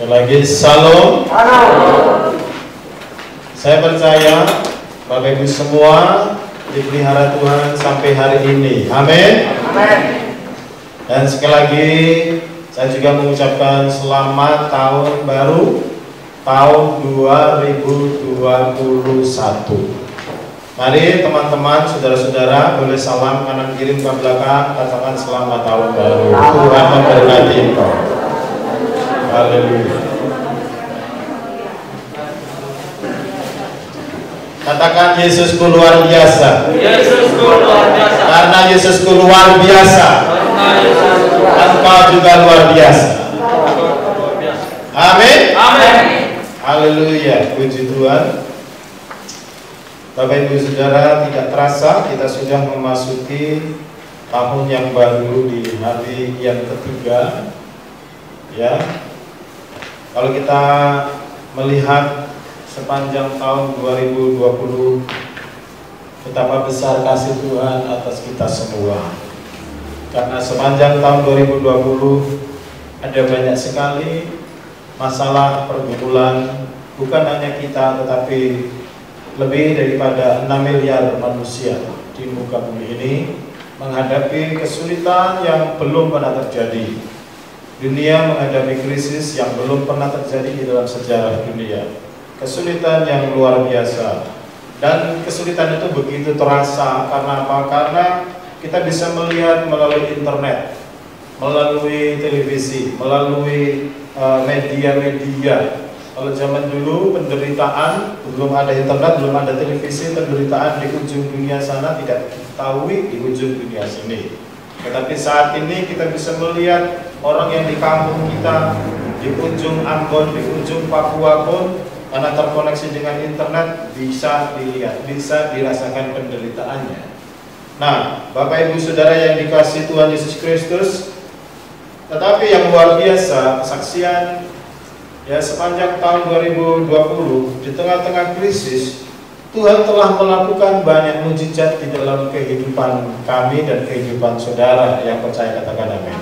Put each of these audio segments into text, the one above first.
Sekali lagi Shalom. Saya percaya Bapak Ibu semua dipelihara Tuhan sampai hari ini. Amin. Dan sekali lagi saya juga mengucapkan selamat tahun baru tahun 2021. Mari teman-teman, saudara-saudara, boleh salam kanan kiri ke belakang, katakan selamat tahun baru. Tuhan memberkati engkau. Haleluya. Katakan Yesusku luar biasa. Yesusku luar biasa. Karena Yesusku luar biasa, engkau juga luar biasa. Amin. Amin. Haleluya. Puji Tuhan. Bapak Ibu Saudara, tidak terasa kita sudah memasuki tahun yang baru di hari yang ketiga. Ya. Kalau kita melihat sepanjang tahun 2020, betapa besar kasih Tuhan atas kita semua. Karena sepanjang tahun 2020 ada banyak sekali masalah pergumulan, bukan hanya kita tetapi lebih daripada 6 miliar manusia di muka bumi ini menghadapi kesulitan yang belum pernah terjadi. Dunia menghadapi krisis yang belum pernah terjadi di dalam sejarah dunia. Kesulitan yang luar biasa. Dan kesulitan itu begitu terasa karena apa? Karena kita bisa melihat melalui internet, melalui televisi, melalui media-media. Kalau zaman dulu penderitaan, belum ada internet, belum ada televisi, penderitaan di ujung dunia sana tidak diketahui di ujung dunia sini. Tetapi saat ini kita bisa melihat orang yang di kampung kita, di ujung Ambon, di ujung Papua pun, karena terkoneksi dengan internet, bisa dilihat, bisa dirasakan penderitaannya. Nah, Bapak Ibu Saudara yang dikasihi Tuhan Yesus Kristus, tetapi yang luar biasa, kesaksian ya sepanjang tahun 2020 di tengah-tengah krisis, Tuhan telah melakukan banyak mujizat di dalam kehidupan kami dan kehidupan saudara yang percaya, katakan amin.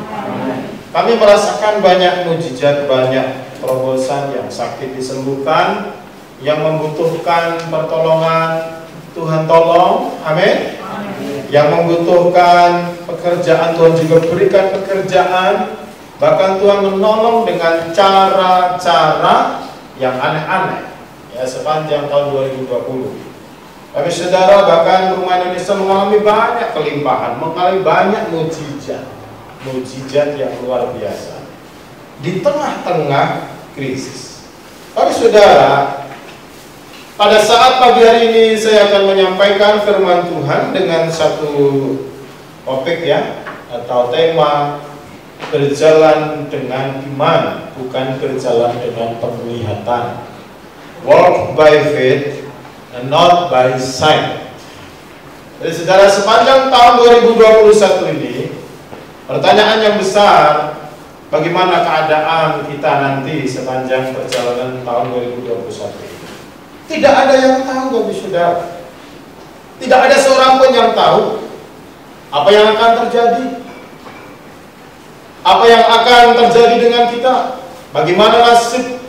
Kami merasakan banyak mujizat, banyak terobosan, yang sakit disembuhkan, yang membutuhkan pertolongan Tuhan tolong, amin. Yang membutuhkan pekerjaan, Tuhan juga berikan pekerjaan. Bahkan Tuhan menolong dengan cara-cara yang aneh-aneh ya sepanjang tahun 2020. Tapi saudara, bahkan rumah Indonesia mengalami banyak kelimpahan, mengalami banyak mujizat yang luar biasa di tengah-tengah krisis. Tapi saudara, pada saat pagi hari ini saya akan menyampaikan firman Tuhan dengan satu topik ya, atau tema berjalan dengan iman, bukan berjalan dengan penglihatan. Walk by faith and not by sight. Jadi saudara, sepanjang tahun 2021 ini, pertanyaan yang besar, bagaimana keadaan kita nanti sepanjang perjalanan tahun 2021 ini? Tidak ada yang tahu, Bapak Saudara. Tidak ada seorang pun yang tahu apa yang akan terjadi. Apa yang akan terjadi dengan kita? Bagaimana nasib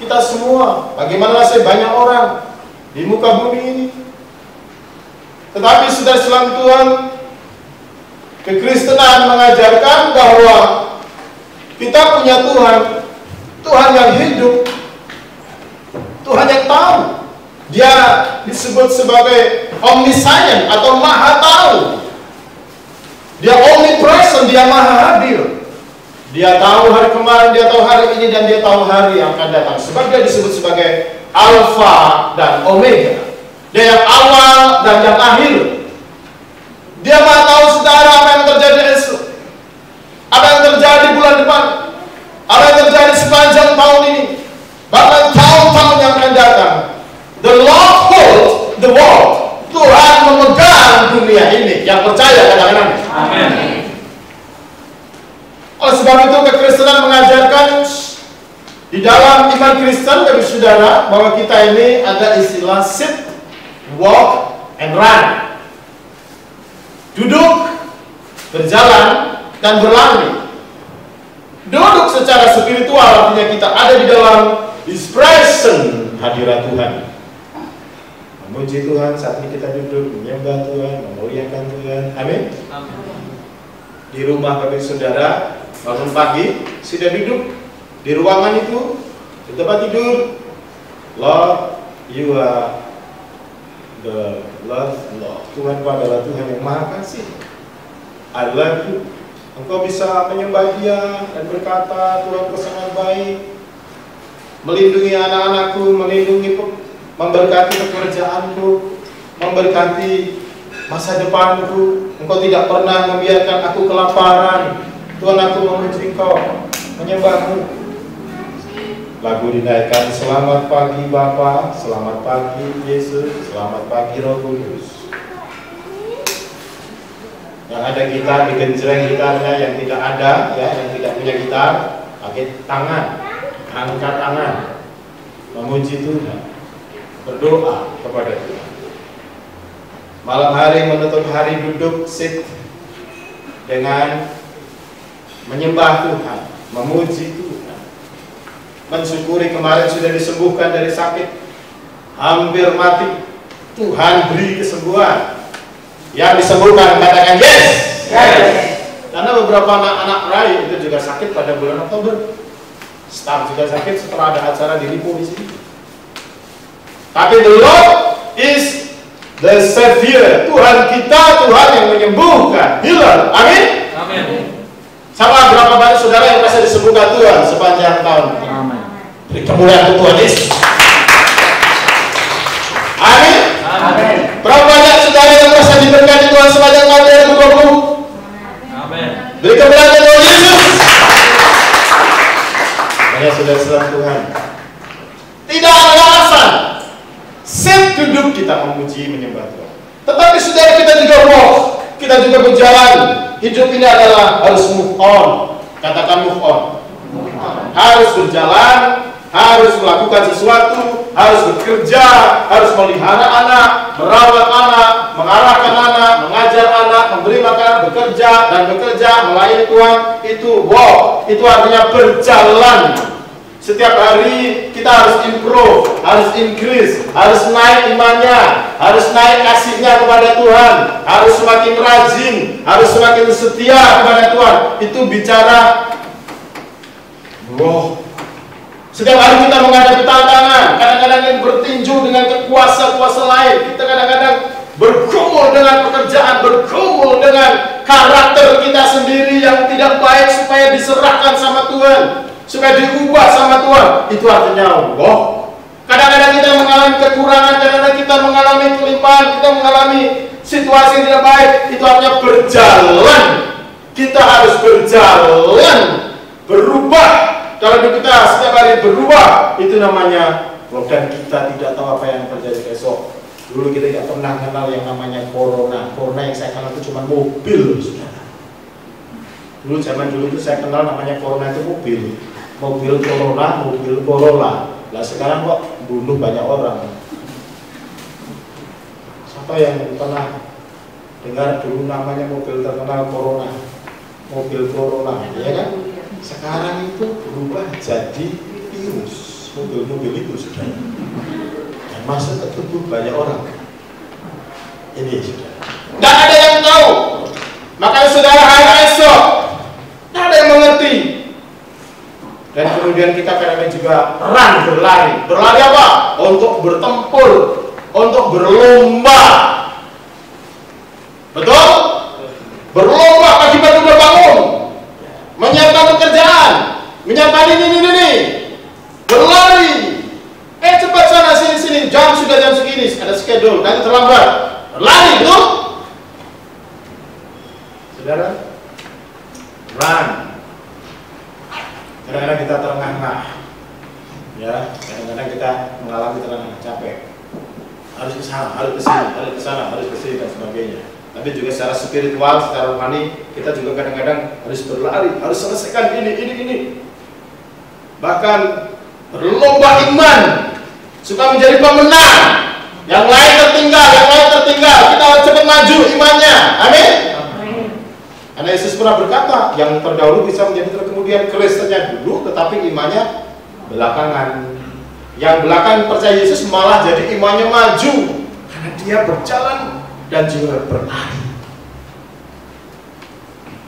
kita semua? Bagaimana nasib banyak orang di muka bumi ini? Tetapi saudara sekalian, Tuhan, kekristenan mengajarkan bahwa kita punya Tuhan, Tuhan yang hidup, Tuhan yang tahu. Dia disebut sebagai omniscient atau maha tahu. Dia omnipresent, dia maha hadir. Dia tahu hari kemarin, dia tahu hari ini, dan dia tahu hari yang akan datang. Sebab dia disebut sebagai Alpha dan Omega. Dia yang awal dan yang akhir. Dia maha tahu saudara apa yang terjadi esok, apa yang terjadi bulan depan, apa yang terjadi sepanjang tahun ini, bahkan tahun-tahun yang akan datang. The Lord holds the world. Tuhan memegang dunia ini. Yang percaya, katakan amin. Oleh sebab itu kekristenan mengajarkan di dalam iman Kristen, Bapak Saudara, bahwa kita ini ada istilah sit, walk, and run. Duduk, berjalan, dan berlari. Duduk secara spiritual artinya kita ada ada di dalam His presence, hadirat Tuhan. Memuji Tuhan saat ini kita duduk, menyembah Tuhan, memuliakan Tuhan. Amin. Di rumah Bapak Saudara, bangun pagi, sudah duduk di ruangan itu, di tempat tidur. Lord, you are the Lord. Tuhan adalah Tuhan yang Maha Kasih. I love you. Engkau bisa menyembah Dia dan berkata, Tuhan, Kau sangat baik, melindungi anak-anakku, memberkati pekerjaanku, memberkati masa depanku. Engkau tidak pernah membiarkan aku kelaparan. Tuhan, aku memuji Engkau, menyembah-Mu. Lagu dinaikkan, selamat pagi Bapa, selamat pagi Yesus, selamat pagi Roh Kudus. Yang ada gitar, digenjreng gitarnya. Yang tidak ada, ya, yang tidak punya gitar, pakai tangan, angkat tangan, memuji Tuhan, berdoa kepada Tuhan. Malam hari menutup hari duduk sit dengan menyembah Tuhan, memuji Tuhan, mensyukuri kemarin sudah disembuhkan dari sakit, hampir mati, Tuhan beri kesembuhan. Yang disembuhkan katakan yes. Karena beberapa anak-anak Rai itu juga sakit pada bulan Oktober. Staff juga sakit setelah ada acara di Lipo di sini. Tapi the Lord is the Savior. Tuhan kita, Tuhan yang menyembuhkan, healer. Amin. Amin. Sama berapa banyak saudara yang merasa disembuhkan Tuhan sepanjang tahun? Amin. Beri kemuliaan Tuhan Yesus. Amin. Amin. Berapa banyak saudara yang merasa diberkati Tuhan sepanjang tahun 2020? Amin. Beri kemuliaan Tuhan Yesus. Hanya sudah selamat Tuhan. Tidak ada alasan. Set duduk kita memuji menyembah Tuhan. Tetapi saudara kita juga walk, kita juga berjalan. Hidup ini adalah harus move on. Katakan move on. Harus berjalan, harus melakukan sesuatu, harus bekerja, harus melihara anak, merawat anak, mengarahkan anak, mengajar anak, memberi makan, bekerja dan bekerja, melayani Tuhan. Itu walk, itu artinya berjalan. Setiap hari kita harus improve, harus increase, harus naik imannya, harus naik kasihnya kepada Tuhan, harus semakin rajin, harus semakin setia kepada Tuhan. Itu bicara wow. Setiap hari kita menghadapi tantangan, kadang-kadang yang bertinju dengan kuasa-kuasa lain. Kita kadang-kadang bergumul dengan pekerjaan, bergumul dengan karakter kita sendiri yang tidak baik supaya diserahkan sama Tuhan, supaya diubah sama Tuhan. Itu artinya Allah. Kadang-kadang kita mengalami kekurangan, kadang-kadang kita mengalami kelimpahan, kita mengalami situasi yang tidak baik. Itu artinya berjalan. Kita harus berjalan, berubah. Kalau kita setiap hari berubah, itu namanya dan kita tidak tahu apa yang terjadi esok. Dulu kita tidak pernah kenal yang namanya corona. Corona yang saya kenal itu cuma mobil, saudara. Dulu zaman dulu itu saya kenal namanya corona itu mobil. Mobil corona, mobil Corolla. Lah sekarang kok bunuh banyak orang. Siapa yang pernah dengar dulu namanya mobil terkenal corona? Mobil Corolla, ya kan? Sekarang itu berubah jadi virus. Mobil-mobil itu sudah dan masuk ke tubuh banyak orang. Ini sudah. Tidak ada yang tahu. Makanya saudara hari esok tidak ada yang mengerti. Dan kemudian kita kadang-kadang juga run, berlari. Berlari apa? Untuk bertempur, untuk berlomba. Betul? Berlomba pagi-pagi udah bangun, menyiapkan pekerjaan, menyiapkan ini, berlari. Cepat sana sini, jam sudah jam segini, ada schedule, nanti terlambat. Berlari, betul? Saudara, run. Kadang-kadang kita terengah-engah, ya. Kadang-kadang kita mengalami terengah, capek. Harus ke sana, harus ke sini, harus ke sana, harus ke sini dan sebagainya. Tapi juga secara spiritual, secara rohani, kita juga kadang-kadang harus berlari, harus selesaikan ini. Bahkan berlomba iman, supaya menjadi pemenang. Yang lain tertinggal, kita harus cepat maju imannya. Amin. Karena Yesus pernah berkata, yang terdahulu bisa menjadi terkemudian. Kristennya dulu, tetapi imannya belakangan. Yang belakangan percaya Yesus malah jadi imannya maju karena dia berjalan dan juga berlari.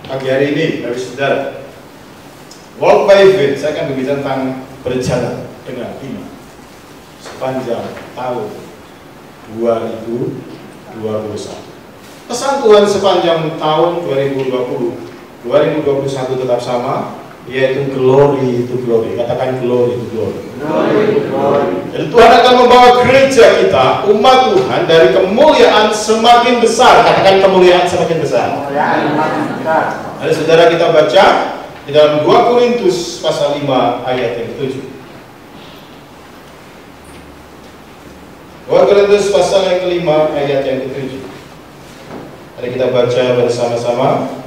Pagi hari ini, Bapak Saudara, walk by faith, saya akan berbicara tentang berjalan dengan iman sepanjang tahun 2021. Pesan Tuhan sepanjang tahun 2021 tetap sama, yaitu glory to glory. Katakan glory to glory. Jadi Tuhan akan membawa gereja kita, umat Tuhan, dari kemuliaan semakin besar. Katakan kemuliaan semakin besar. Ada saudara kita baca di dalam 2 Korintus pasal 5 ayat yang ke-7. 2 Korintus pasal yang ke-5 ayat yang ke-7. Mari kita baca bersama-sama.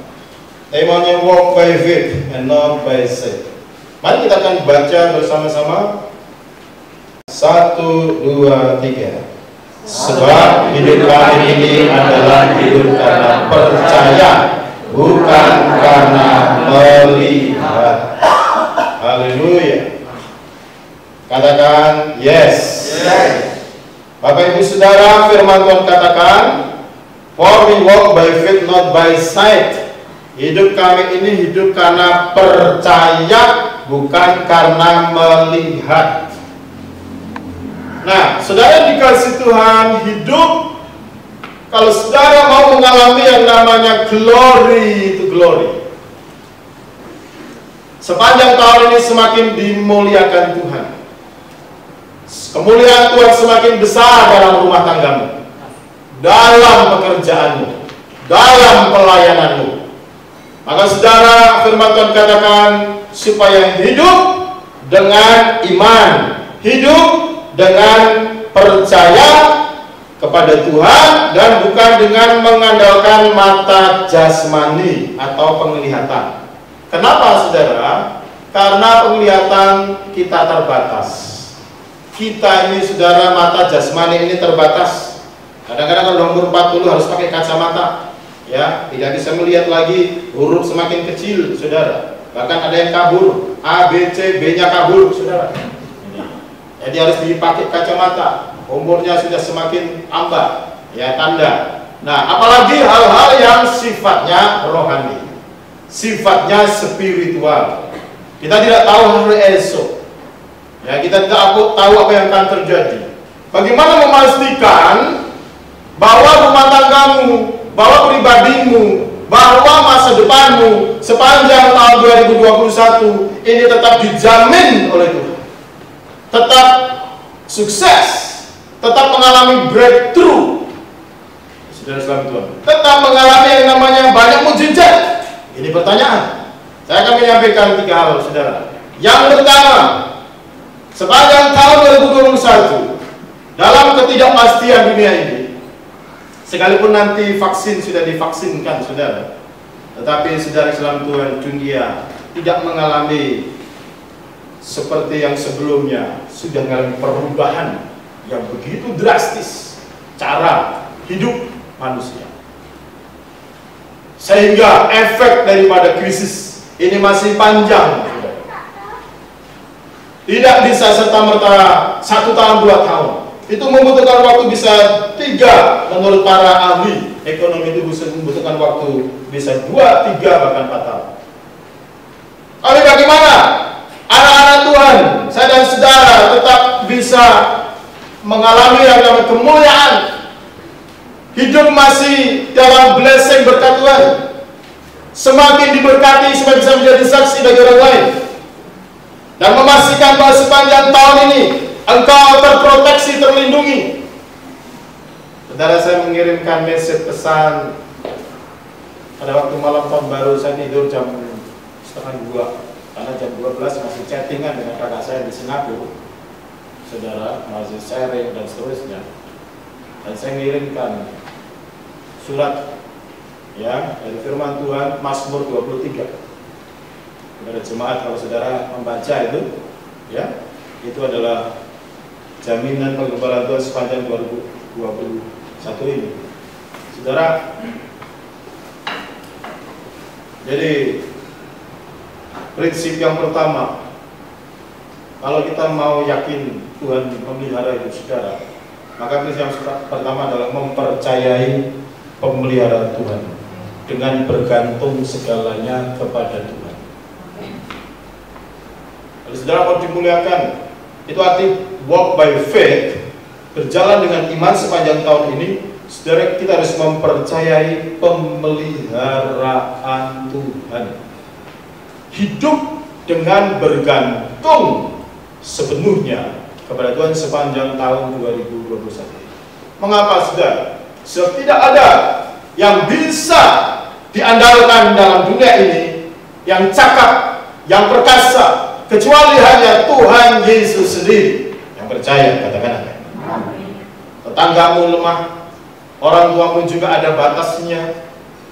Temanya walk by faith and not by sight. Mari kita akan baca bersama-sama. 1, 2, 3. Sebab hidup kami ini adalah hidup karena percaya, bukan karena melihat. Haleluya. Katakan yes. Bapak Ibu Saudara, firman Tuhan katakan, for we walk by faith not by sight. Hidup kami ini hidup karena percaya, bukan karena melihat. Nah, saudara dikasih Tuhan hidup, kalau saudara mau mengalami yang namanya glory to glory, sepanjang tahun ini semakin dimuliakan Tuhan. Kemuliaan Tuhan semakin besar dalam rumah tanggamu, dalam pekerjaanmu, dalam pelayananmu. Maka saudara, firman Tuhan katakan supaya hidup dengan iman, hidup dengan percaya kepada Tuhan, dan bukan dengan mengandalkan mata jasmani atau penglihatan. Kenapa saudara? Karena penglihatan kita terbatas. Kita ini saudara, mata jasmani ini terbatas. Kadang-kadang kalau umur 40 harus pakai kacamata, ya, tidak bisa melihat lagi, huruf semakin kecil, saudara. Bahkan ada yang kabur, A, B, C, B-nya kabur, saudara. Jadi harus dipakai kacamata. Umurnya sudah semakin tambah, ya, tanda. Nah, apalagi hal-hal yang sifatnya rohani, sifatnya spiritual. Kita tidak tahu hari esok. Ya, kita tidak tahu apa yang akan terjadi. Bagaimana memastikan bahwa rumah tanggamu, bahwa pribadimu, bahwa masa depanmu sepanjang tahun 2021 ini tetap dijamin oleh Tuhan, tetap sukses, tetap mengalami breakthrough, saudara selamat Tuhan, tetap mengalami yang namanya banyak mukjizat. Ini pertanyaan. Saya akan menyampaikan 3 hal, saudara. Yang pertama, sepanjang tahun 2021, dalam ketidakpastian dunia ini, sekalipun nanti vaksin sudah divaksinkan, saudara, tetapi saudara selamat Tuhan, dunia tidak mengalami seperti yang sebelumnya, sudah mengalami perubahan yang begitu drastis cara hidup manusia, sehingga efek daripada krisis ini masih panjang, saudara. Tidak bisa serta-merta 1 tahun 2 tahun. Itu membutuhkan waktu bisa 3, menurut para ahli ekonomi itu membutuhkan waktu bisa 2, 3, bahkan 4 tahun. Tapi bagaimana anak-anak Tuhan, saya dan saudara tetap bisa mengalami yang namanya kemuliaan, hidup masih dalam blessing berkat Tuhan, semakin diberkati, semakin bisa menjadi saksi bagi orang lain, dan memastikan bahwa sepanjang tahun ini engkau terproteksi, terlindungi. Saudara, saya mengirimkan message pesan pada waktu malam tahun baru. Saya tidur jam 1:30, karena jam 12 masih chattingan dengan kakak saya di Singapura, saudara, masih sharing dan seterusnya. Dan saya mengirimkan surat, ya, dari firman Tuhan, Mazmur 23 kepada jemaat. Kalau saudara membaca itu, ya, itu adalah jaminan penggempalan Tuhan sepanjang 2021 ini, saudara. Jadi prinsip yang pertama, Kalau kita mau yakin Tuhan memelihara hidup saudara, maka prinsip yang pertama adalah mempercayai pemeliharaan Tuhan dengan bergantung segalanya kepada Tuhan. Kalau saudara mau dimuliakan, itu arti walk by faith, berjalan dengan iman sepanjang tahun ini. Saudara, kita harus mempercayai pemeliharaan Tuhan. Hidup dengan bergantung sepenuhnya kepada Tuhan sepanjang tahun 2021. Mengapa, saudara? Sebab tidak ada yang bisa diandalkan dalam dunia ini yang cakap, yang perkasa, kecuali hanya Tuhan Yesus sendiri. Yang percaya, katakan amin. Tetanggamu lemah, orang tuamu juga ada batasnya,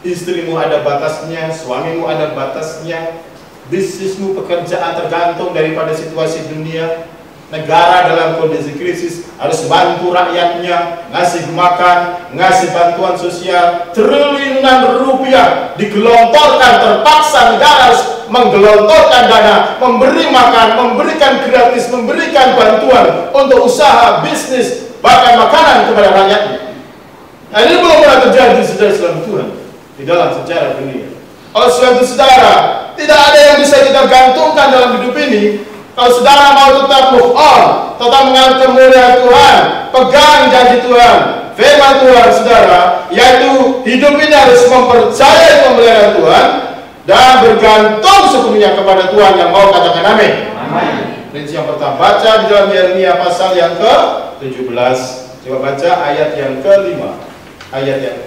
istrimu ada batasnya, suamimu ada batasnya, bisnismu, pekerjaan tergantung daripada situasi dunia. Negara dalam kondisi krisis harus bantu rakyatnya, ngasih makan, ngasih bantuan sosial, triliunan rupiah digelontorkan, terpaksa negara harus menggelontorkan dana, memberi makan, memberikan gratis, memberikan bantuan untuk usaha, bisnis, bahkan makanan kepada rakyatnya. Nah, ini belum pernah terjadi saudara Tuhan di dalam sejarah dunia. Kalau saudara, tidak ada yang bisa kita gantungkan dalam hidup ini. Kalau saudara mau tetap move on, tetap mengalami kemuliaan Tuhan, pegang janji Tuhan, firman Tuhan saudara, yaitu hidup ini harus mempercayai pemeliharaan Tuhan dan bergantung sepenuhnya kepada Tuhan. Yang mau katakan amin. Prinsip yang pertama, baca di dalam Yeremia pasal yang ke-17. Coba baca ayat yang ke-5. Ayat yang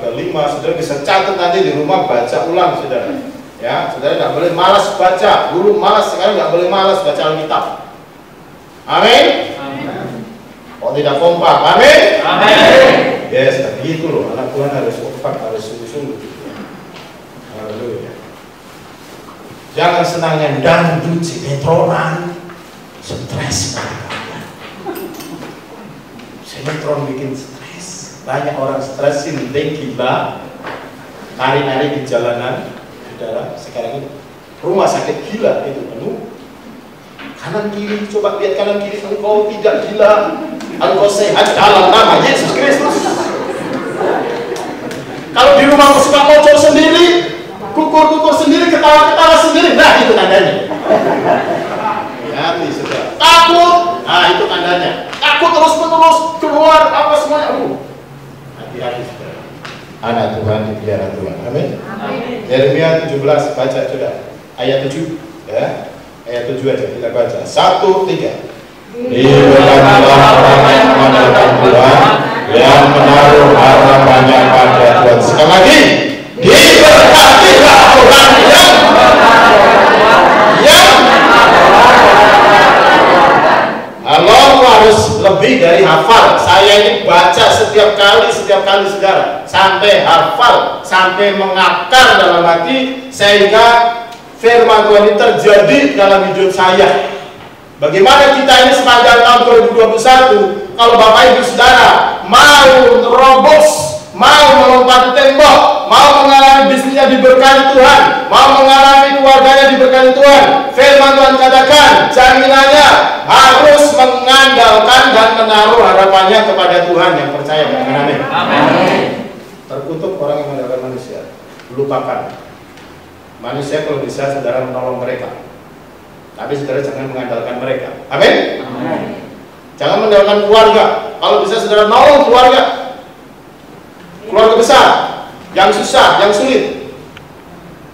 ke-5, saudara bisa catat nanti di rumah, baca ulang saudara. Ya, saudara tidak boleh malas baca. Dulu malas, sekarang tidak boleh malas baca Alkitab. Amin. Kok tidak kompak? Amin. Amin. Yes, begitu loh. Anak Tuhan harus kompak, harus sungguh-sungguh. Haleluya. Jangan senangnya dangdut sinetronan, stres kalian. Sinetron bikin stres. Banyak orang stres, penting gila, nari-nari di jalanan. Saudara, sekarang ini rumah sakit gila itu penuh. Kanan kiri, coba lihat kanan kiri, engkau tidak gila, engkau sehat dalam nama Yesus Kristus. Kalau di rumah suka ngocor sendiri, kukur-kukur sendiri, ketawa-ketawa sendiri, nah itu tandanya. Hati saudara. Takut, nah itu tandanya. Takut terus-menerus keluar apa semuanya. Hati-hati saudara. Anak Tuhan dipelihara Tuhan. Amin. Yeremia 17, baca sudah. Ayat 7 ya. Ayat 7 aja kita baca. 1, 3. Diberkatilah orang yang mengandalkan Tuhan, yang menaruh harapannya pada Tuhan. Sekali lagi, diberkatilah orang yang Allah harus lebih dari hafal. Saya ini baca setiap kali saudara, sampai hafal, sampai mengakar dalam hati, sehingga firman Tuhan ini terjadi dalam hidup saya. Bagaimana kita ini sepanjang tahun 2021, kalau Bapak Ibu Saudara mau terobos, mau melompati tembok, mau mengalami bisnisnya diberkati Tuhan, mau mengalami keluarganya diberkati Tuhan, firman Tuhan katakan, jaminannya harus mengandalkan dan menaruh harapannya kepada Tuhan. Yang percaya, katakan amin. Amin. Terkutuk orang yang mengandalkan manusia. Lupakan manusia, kalau bisa saudara menolong mereka, tapi saudara jangan mengandalkan mereka. Amin. Amin. Jangan mengandalkan keluarga. Kalau bisa saudara nolong keluarga besar, yang susah, yang sulit.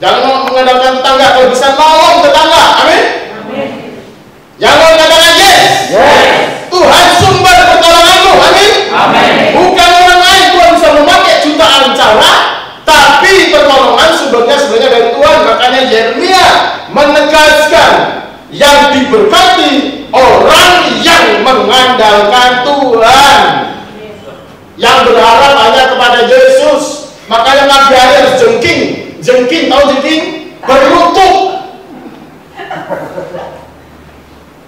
Jangan mengandalkan tetangga, kalau bisa nolong tetangga. Amin. Amin. Jangan mengatakan yes. Tuhan sumber pertolonganmu. Amin. Amin. Bukan orang lain. Tuhan bisa memakai jutaan cara, tapi pertolongan sumbernya sebenarnya dari Tuhan. Makanya Yeremia menegaskan, yang diberkati orang yang mengandalkan Tuhan, yang berharap hanya kepada Yesus. Makanya Nabi harus jengking, tahu jengking? Berlutut.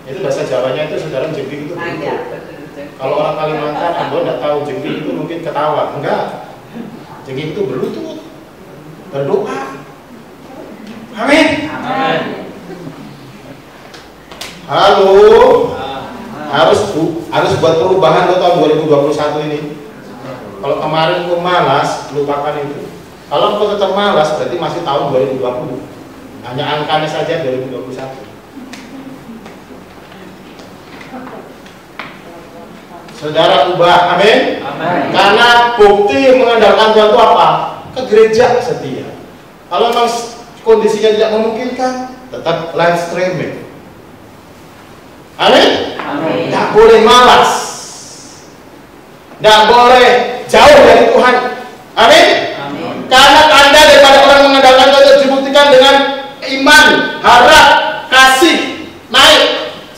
Itu bahasa Jawanya itu saudara, jengking itu berlutut. Kalau orang Kalimantan, Anda tidak tahu jengking itu mungkin ketawa, enggak. Jengking itu berlutut, berdoa. Amin. Amin. Halo, harus buat perubahan lo tahun 2021 ini. Kalau kemarin kau malas, lupakan itu. Kalau kau tetap malas, berarti masih tahun 2020. Hanya angkanya saja 2021. Saudara ubah, amin. Karena bukti mengandalkan Tuhan itu apa? Ke gereja setia. Kalau memang kondisinya tidak memungkinkan, tetap live streaming. Amin. Tidak boleh malas, tidak boleh jauh dari Tuhan. Amin. Karena tanda daripada orang mengandalkan Tuhan itu dibuktikan dengan iman, harap, kasih, naik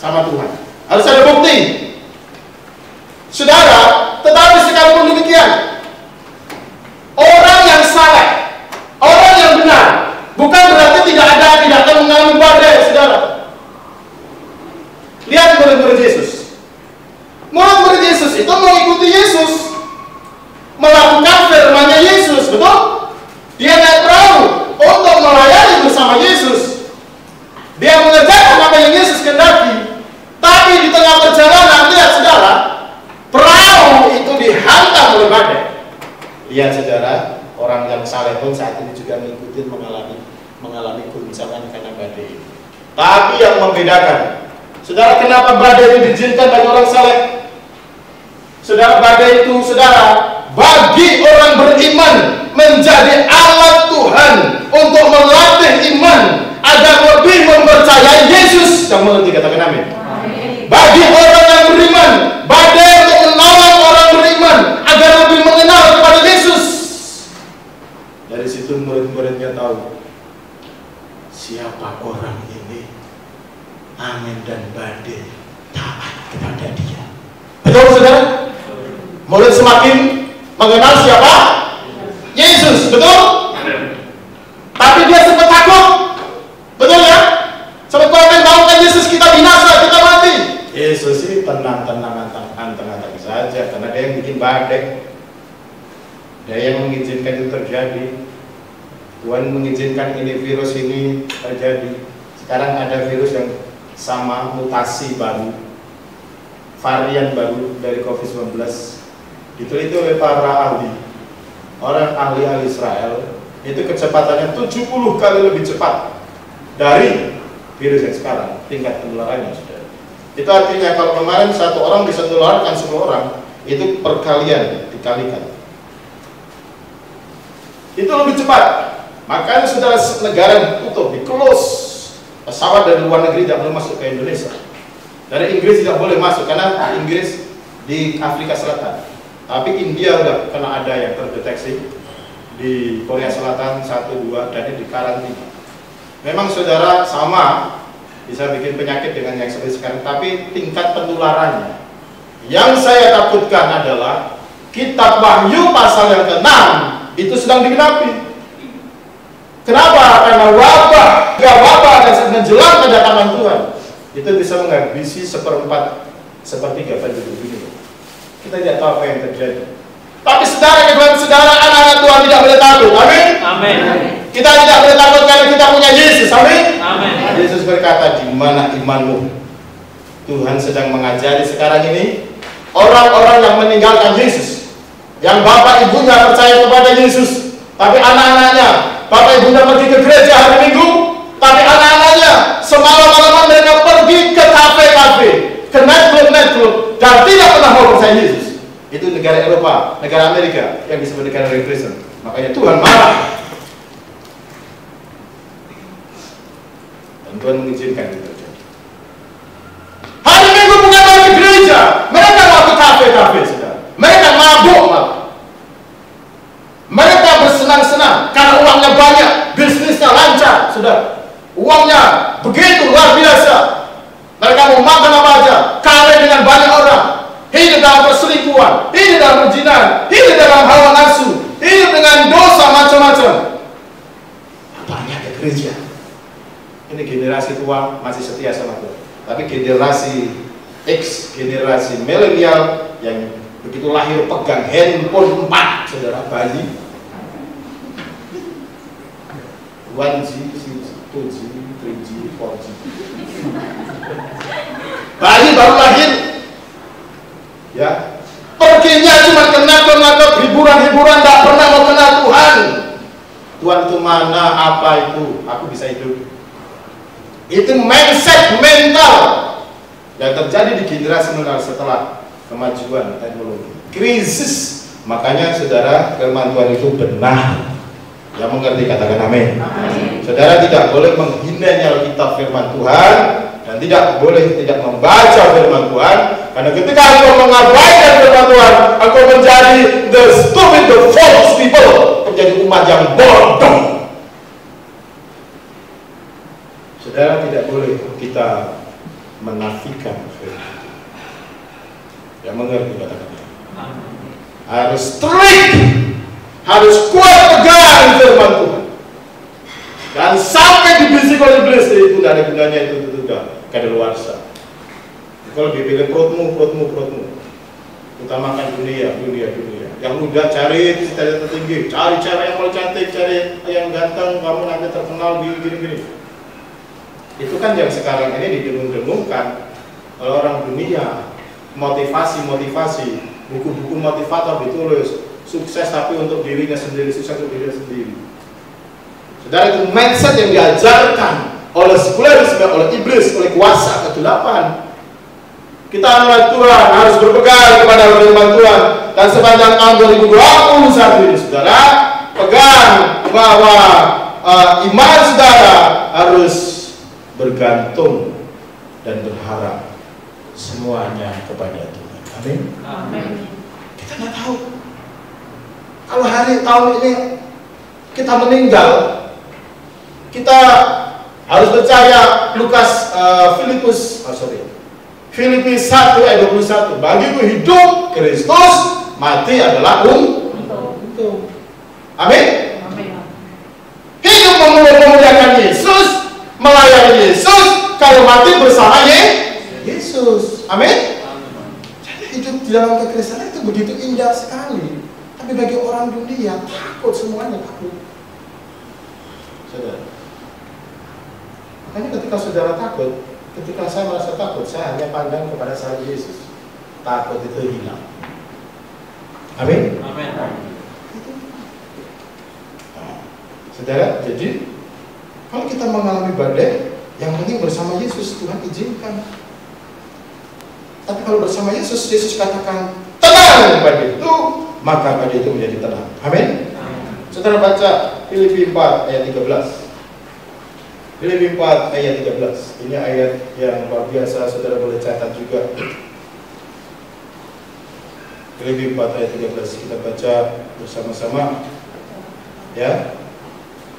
sama Tuhan. Harus ada bukti. Saudara, tetapi sekalipun demikian, orang yang saleh, orang yang benar, bukan berarti tidak akan mengalami badai, saudara. Lihat murid-murid Yesus. Murid-murid Yesus itu mengikuti Yesus, melakukan firman-Nya Yesus, betul? Dia naik perahu untuk melayani bersama Yesus. Dia mengerjakan apa yang Yesus kehendaki. Tapi di tengah perjalanan, lihat saudara, perahu itu dihantam oleh badai. Lihat saudara, orang yang saleh pun saat ini juga mengikuti mengalami guncangan karena badai ini. Tapi yang membedakan, saudara, kenapa badai itu diizinkan bagi orang saleh? Saudara, badai itu, saudara, bagi orang beriman menjadi alat Tuhan untuk melatih iman agar lebih mempercayai Yesus. Yang mengerti katakan amin. Bagi orang yang beriman, badai untuk menolong orang beriman agar lebih mengenal kepada Yesus. Dari situ murid-muridnya tahu siapa orang ini. Amin, dan badai taat kepada dia. Betul saudara? Murid semakin mengenal siapa? Yesus, betul? Tapi dia sempat takut. Betul ya? Sempat komen bahwa Yesus kita binasa, kita mati. Yesus sih tenang-tenang anteng-anteng saja, karena dia yang bikin badai. Dia yang mengizinkan itu terjadi. Tuhan mengizinkan ini virus ini terjadi. Sekarang ada virus yang sama, mutasi baru, varian baru dari COVID-19. Diteliti oleh para ahli, orang ahli Israel, itu kecepatannya 70 kali lebih cepat dari virus yang sekarang, tingkat penularannya sudah. Itu artinya kalau kemarin satu orang bisa menularkan 10 orang, itu perkalian dikalikan. Itu lebih cepat. Makanya sudah negara tutup, di close. Pesawat dari luar negeri tidak boleh masuk ke Indonesia. Dari Inggris tidak boleh masuk karena Inggris di Afrika Selatan. Tapi India udah kena ada yang terdeteksi. Di Korea Selatan 1, 2 dan di karantina. Memang saudara sama bisa bikin penyakit dengan yang seperti sekarang, tapi tingkat penularannya. Yang saya takutkan adalah kitab Wahyu pasal yang ke-6 itu sedang digenapi. Kenapa? Karena wabah dan menjelang kedatangan Tuhan itu bisa menghabisi 1/4, 1/3 penduduk dunia. Kita tidak tahu apa yang terjadi. Tapi saudara, anak-anak Tuhan tidak boleh takut. Amin. Amin. Kita tidak boleh takut karena kita punya Yesus. Amin. Amin. Yesus berkata, di mana imanmu? Tuhan sedang mengajari sekarang ini orang-orang yang meninggalkan Yesus, yang bapak ibunya percaya kepada Yesus, tapi anak-anaknya, bapak ibunya pergi ke gereja hari Minggu, tapi anak-anaknya semalam-malaman mereka pergi ke kafe-kafe, ke nightclub, dan tidak pernah mau percaya Yesus. Itu negara Eropa, negara Amerika yang disebut negara Kristen. Makanya Tuhan marah. Dan Tuhan mengizinkan itu terjadi. Hari Minggu bukan mau ke gereja, mereka mau ke kafe-kafe, saudara. Mereka mabuk malah. Mereka bersenang-senang karena uangnya banyak, bisnisnya lancar, saudara. Uangnya begitu luar biasa. Mereka mau makan apa aja, kawin dengan banyak orang, hidup dalam perselingkuhan, hidup dalam perjinahan, hidup dalam hawa nafsu, hidup dengan dosa macam-macam. Banyak ke gereja. Ini generasi tua masih setia sama Tuhan. Tapi generasi X, generasi milenial yang begitu lahir pegang handphone 4, saudara, bayi. 1G, 2G, 3G, 4G. bayi baru lahir, ya, perginya cuma kenal hiburan-hiburan, tak pernah mau kenal Tuhan. Tuhan itu mana, apa itu, aku bisa hidup. Itu mindset mental yang terjadi di generasi milenial setelah kemajuan teknologi, krisis. Makanya saudara, firman Tuhan itu benar. Yang mengerti katakan amin. Saudara tidak boleh menghina Alkitab firman Tuhan, dan tidak boleh tidak membaca firman Tuhan, karena ketika engkau mengabaikan firman Tuhan, engkau menjadi the stupid, the false people, menjadi umat yang bodoh. Saudara, tidak boleh kita menafikan firman Tuhan. Yang mengerti katakan amin. Harus strict, harus kuat pegang firman Tuhan. Dan sampai dibisik oleh iblis, itu tidak ada gunanya, itu sudah kadaluarsa. Kalau dipilih perutmu, utamakan dunia. Yang muda cari cita-cita tertinggi, cari cewek yang paling cantik, cari yang ganteng, kamu nanti terkenal gini. Itu kan yang sekarang ini didengung-dengungkan oleh orang dunia. Motivasi, buku-buku motivator ditulis, sukses tapi untuk dirinya sendiri, sukses untuk dirinya sendiri. Saudara, itu mindset yang diajarkan oleh sekularisme, oleh iblis, oleh kuasa kegelapan. Kita anak Tuhan harus berpegang kepada firman Tuhan. Dan sepanjang tahun 2021 ini, saudara, pegang bahwa iman saudara harus bergantung dan berharap semuanya kepada Tuhan. Amin. Amin. Kita nggak tahu kalau tahun ini kita meninggal, kita harus percaya Filipi 1 ayat 21. Bagiku hidup Kristus, mati adalah untung. Amin. Hidup memuliakan Yesus, melayani Yesus, kalau mati bersama Yesus. Amin. Jadi hidup di dalam kekristenan itu begitu indah sekali. Tapi bagi orang dunia takut, semuanya takut. Saudara, makanya ketika saudara takut, ketika saya merasa takut, saya hanya pandang kepada salib Yesus. Takut itu hilang. Amin. Amin. Saudara, jadi kalau kita mengalami badai, yang penting bersama Yesus, Tuhan izinkan. Tapi kalau bersama Yesus, Yesus katakan tenang badai itu, maka badai itu menjadi tenang. Amin. Saudara baca Filipi 4 ayat 13. Filipi 4 ayat 13. Ini ayat yang luar biasa, saudara boleh catat juga. Filipi 4 ayat 13 kita baca bersama-sama. Ya.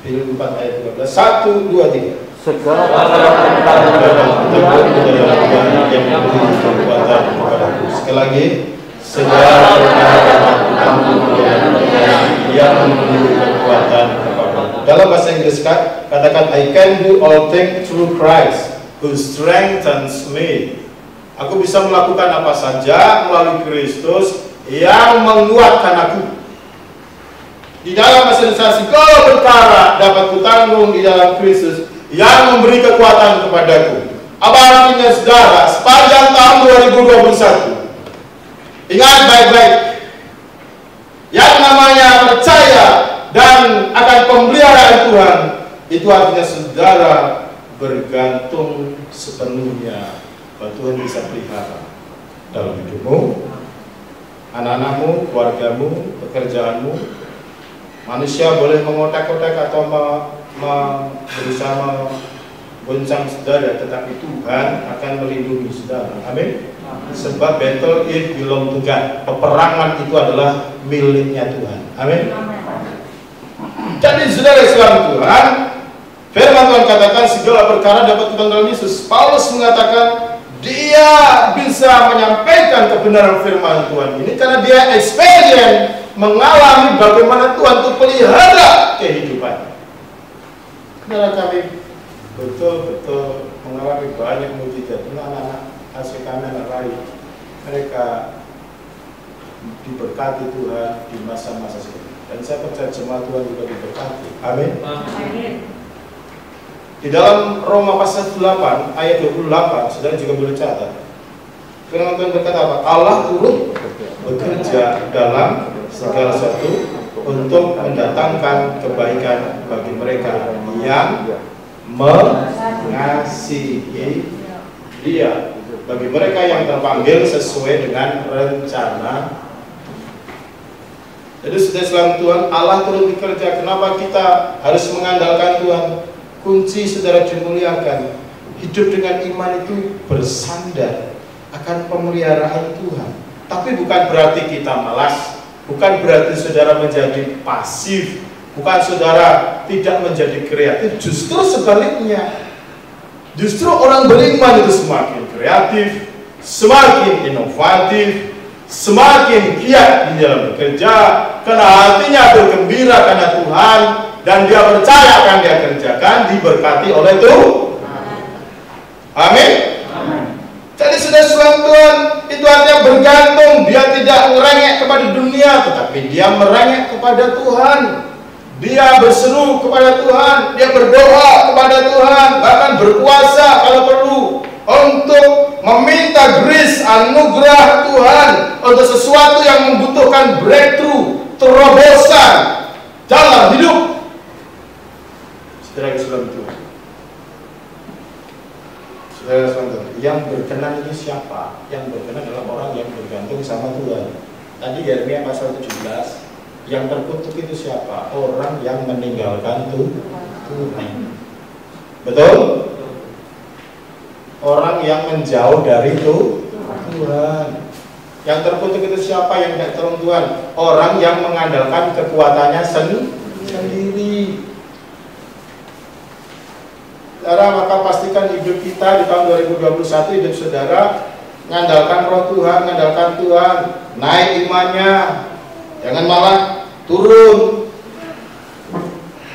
Filipi 4 ayat 13. 1, 2, 3. Segala yang memberi kekuatan kepadaku. Sekali lagi, segala yang memberi kekuatan kepadaku. Dalam bahasa Inggris katakan I can do all things through Christ who strengthens me. Aku bisa melakukan apa saja melalui Kristus yang menguatkan aku. Di dalam bahasa Indonesia, segala perkara dapat kutanggung di dalam Kristus yang memberi kekuatan kepadaku. Apa artinya saudara? Sepanjang tahun 2021, ingat baik-baik, yang namanya percaya dan akan pemeliharaan Tuhan, itu artinya saudara bergantung sepenuhnya bahwa Tuhan bisa pelihara dalam hidupmu, anak-anakmu, keluargamu, pekerjaanmu. Manusia boleh mengotak-otak atau berusaha menggoncang saudara, tetapi Tuhan akan melindungi saudara. Amin. Sebab battle it belong to God. Peperangan itu adalah miliknya Tuhan. Amin. Jadi saudara Islam Tuhan, firman Tuhan katakan segala perkara dapat kutanggung dalam Yesus. Paulus mengatakan dia bisa menyampaikan kebenaran firman Tuhan ini karena dia experience, mengalami bagaimana Tuhan itu pelihara kehidupan. Saudara, kami betul-betul mengalami banyak mujizat. Ini anak-anak hasil kami, anak lain, mereka diberkati Tuhan di masa-masa seperti ini. Dan saya percaya jemaat Tuhan juga diberkati. Amin. Di dalam Roma pasal 8 ayat 28, saudara juga boleh catat. Firman Tuhan berkata apa? Allah turut bekerja dalam segala sesuatu untuk mendatangkan kebaikan bagi mereka yang mengasihi Dia, bagi mereka yang terpanggil sesuai dengan rencana. Jadi sudah selalu Tuhan, Allah turut bekerja. Kenapa kita harus mengandalkan Tuhan? Kunci saudara dimuliakan, hidup dengan iman itu bersandar akan pemeliharaan Tuhan. Tapi bukan berarti kita malas, bukan berarti saudara menjadi pasif, bukan saudara tidak menjadi kreatif. Justru sebaliknya, justru orang beriman itu semakin kreatif, semakin inovatif, semakin giat di dalam bekerja, karena hatinya bergembira karena Tuhan, dan dia percaya akan dia kerjakan, diberkati oleh Tuhan. Amin. Jadi sudah suami Tuhan, itu artinya bergantung. Dia tidak merengek kepada dunia, tetapi dia merengek kepada Tuhan. Dia berseru kepada Tuhan, dia berdoa kepada Tuhan, bahkan berpuasa kalau perlu untuk meminta grace, anugerah Tuhan untuk sesuatu yang membutuhkan breakthrough, terobosan dalam hidup. Saudara Islam Tuhan, saudara Islam, yang berkenan ini siapa? Yang berkenan adalah orang yang bergantung sama Tuhan. Tadi Yeremia pasal 17, yang terkutuk itu siapa? Orang yang meninggalkan Tuhan. Betul? Orang yang menjauh dari Tuhan. Yang terkutuk itu siapa? Yang tidak tolong Tuhan? Orang yang mengandalkan kekuatannya sendiri. Saudara, maka pastikan hidup kita di tahun 2021, hidup saudara mengandalkan roh Tuhan, mengandalkan Tuhan, naik imannya, jangan malah turun.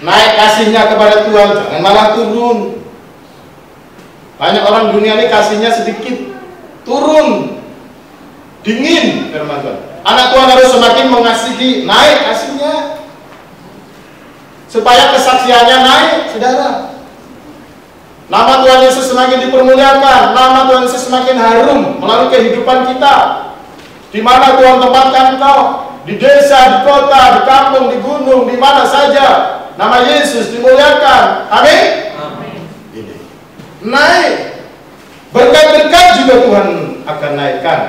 Naik kasihnya kepada Tuhan, jangan malah turun. Banyak orang dunia ini kasihnya sedikit, turun, dingin firman Tuhan. Anak Tuhan harus semakin mengasihi, naik kasihnya, supaya kesaksiannya naik, saudara. Nama Tuhan Yesus semakin dipermuliakan, nama Tuhan Yesus semakin harum melalui kehidupan kita. Di mana Tuhan tempatkan engkau, di desa, di kota, di kampung, di gunung, di mana saja, nama Yesus dimuliakan. Amin. Ini naik, berkat-berkat juga Tuhan akan naikkan.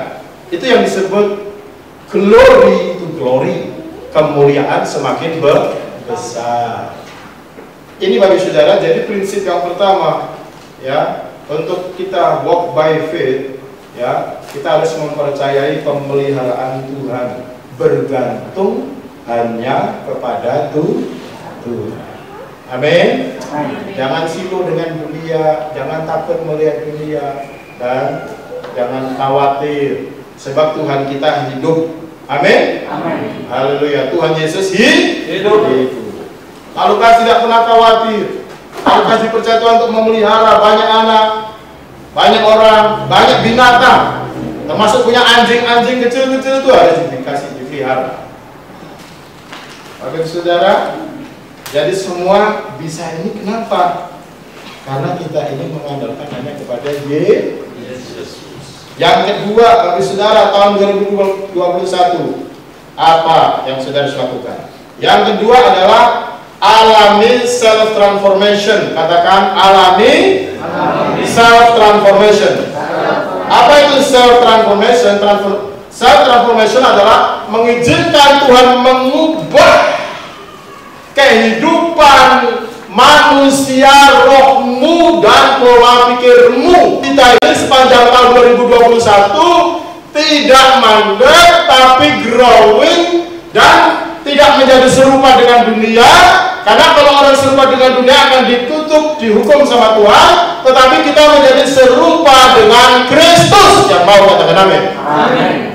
Itu yang disebut glory to glory, kemuliaan semakin besar. Ini bagi saudara, jadi prinsip yang pertama, ya, untuk kita walk by faith, ya, kita harus mempercayai pemeliharaan Tuhan, bergantung hanya kepada Tuhan. Amin. Jangan sibuk dengan dunia, jangan takut melihat dunia, dan jangan khawatir, sebab Tuhan kita hidup. Amin. Haleluya. Tuhan Yesus hidup. Lalu kasih tidak pernah khawatir. Lalu kasih percaya Tuhan untuk memelihara banyak anak, banyak orang, banyak binatang, termasuk punya anjing-anjing kecil-kecil itu harus dikasih dipelihara. Oke saudara, jadi semua bisa ini kenapa? Karena kita ini mengandalkan hanya kepada Yesus. Yang kedua, bagi saudara, tahun 2021 apa yang saudara harus lakukan? Yang kedua adalah alami self transformation. Katakan alami self transformation. Apa itu self transformation? Self transformation adalah mengizinkan Tuhan mengubah kehidupan manusia, rohmu dan pola pikirmu. Kita ini sepanjang tahun 2021 tidak mandek tapi growing dan tidak menjadi serupa dengan dunia. Karena kalau orang serupa dengan dunia akan ditutup, dihukum sama Tuhan. Tetapi kita menjadi serupa dengan Kristus. Yang mau katakan amin. Amin.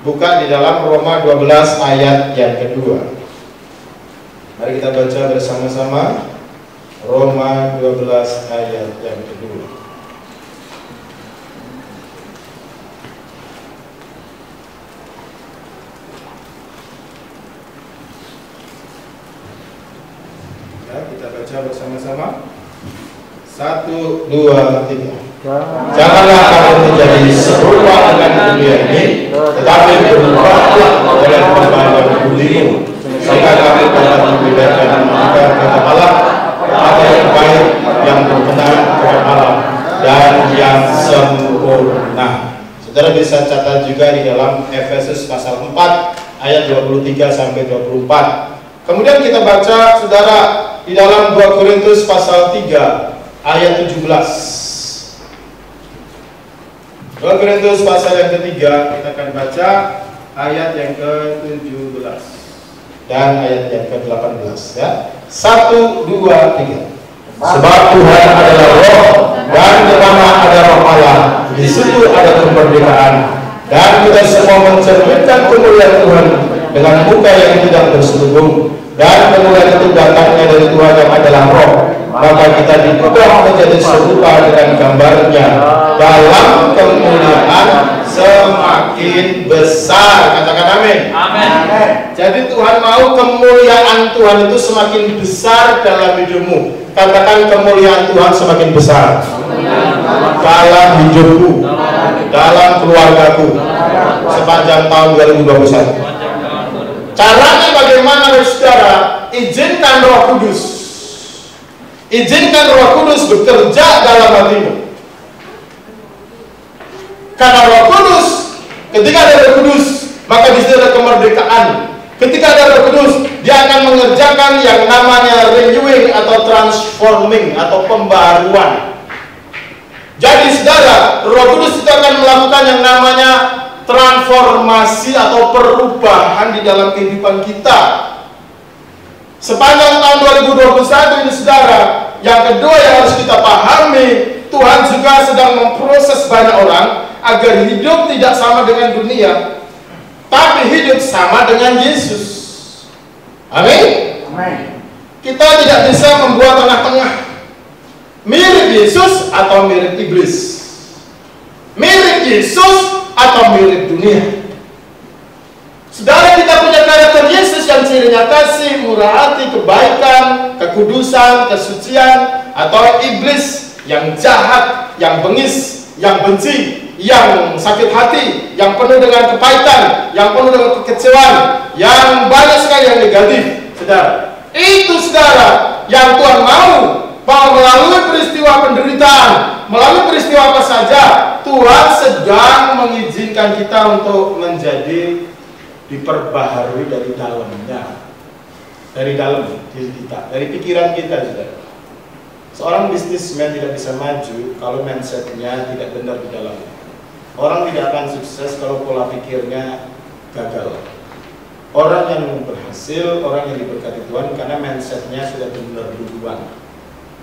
Bukan di dalam Roma 12 ayat yang kedua. Mari kita baca bersama-sama Roma 12 ayat yang kedua. Kita baca bersama-sama. 1, 2, 3. Janganlah kamu menjadi serupa ini, tetapi berubahlah oleh perubahan budimu, sehingga kami dapat membedakan antara kata Allah, apa yang baik, yang berkenan kepada Allah, dan yang sempurna. Saudara bisa catat juga di dalam Efesus pasal 4 ayat 23 sampai 24. Kemudian kita baca, saudara, di dalam 2 Korintus pasal 3 ayat 17. 2 Korintus pasal yang ketiga, kita akan baca ayat yang ke-17 dan ayat yang ke-18 ya. 1, 2, 3. Sebab Tuhan adalah roh, dan di mana ada roh Allah, di situ ada kemerdekaan, dan kita semua mencerminkan kemuliaan Tuhan dengan muka yang tidak berselubung, dan kemuliaan itu datangnya dari Tuhan yang adalah roh. Maka kita diubah menjadi serupa dengan gambarnya dalam kemuliaan semakin besar. Katakan amin. Amin. Jadi Tuhan mau kemuliaan Tuhan itu semakin besar dalam hidupmu. Katakan kemuliaan Tuhan semakin besar dalam hidupku, dalam keluargaku sepanjang tahun 2021. Caranya bagaimana, saudara? Izinkan Roh Kudus, izinkan Roh Kudus bekerja dalam hatimu. Karena Roh Kudus, ketika ada Roh Kudus, maka di situ ada kemerdekaan. Ketika ada Roh Kudus, dia akan mengerjakan yang namanya renewing atau transforming atau pembaruan. Jadi saudara, Roh Kudus itu akan melakukan yang namanya transformasi atau perubahan di dalam kehidupan kita. Sepanjang tahun 2021 ini, saudara, yang kedua yang harus kita pahami, Tuhan juga sedang memproses banyak orang agar hidup tidak sama dengan dunia, tapi hidup sama dengan Yesus. Amin. Kita tidak bisa membuat tengah-tengah, mirip Yesus atau mirip iblis, mirip Yesus atau mirip dunia. Saudara, kita punya karakter Yesus yang cirinya kasih, murah hati, kebaikan, kekudusan, kesucian, atau iblis yang jahat, yang bengis, yang benci, yang sakit hati, yang penuh dengan kepahitan, yang penuh dengan kekecewaan, yang banyak sekali yang negatif. Saudara, itu saudara yang Tuhan mau bahwa melalui peristiwa penderitaan, melalui peristiwa apa saja, Tuhan sedang mengizinkan kita untuk menjadi diperbaharui dari dalamnya, dari dalam diri kita, dari pikiran kita, saudara. Seorang bisnismen tidak bisa maju kalau mindsetnya tidak benar di dalamnya. Orang tidak akan sukses kalau pola pikirnya gagal. Orang yang berhasil, orang yang diberkati Tuhan karena mindsetnya sudah benar duluan,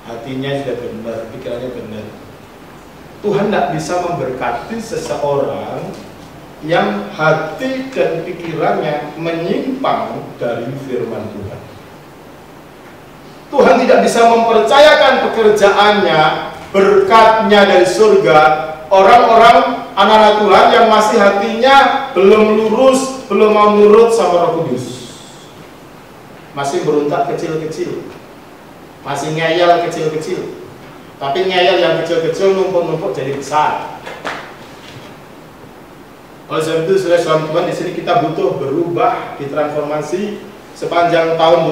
hatinya sudah benar, pikirannya benar. Tuhan tidak bisa memberkati seseorang yang hati dan pikirannya menyimpang dari firman Tuhan. Tuhan tidak bisa mempercayakan pekerjaannya, berkatnya dari surga, orang-orang anak-anak Tuhan yang masih hatinya belum lurus, belum mau nurut sama Roh Kudus, masih berontak kecil-kecil, masih ngeyel kecil-kecil. Tapi ngeyel yang kecil-kecil numpuk-numpuk jadi besar. Oleh sebab itu, saudara Tuhan, di sini kita butuh berubah, ditransformasi. Sepanjang tahun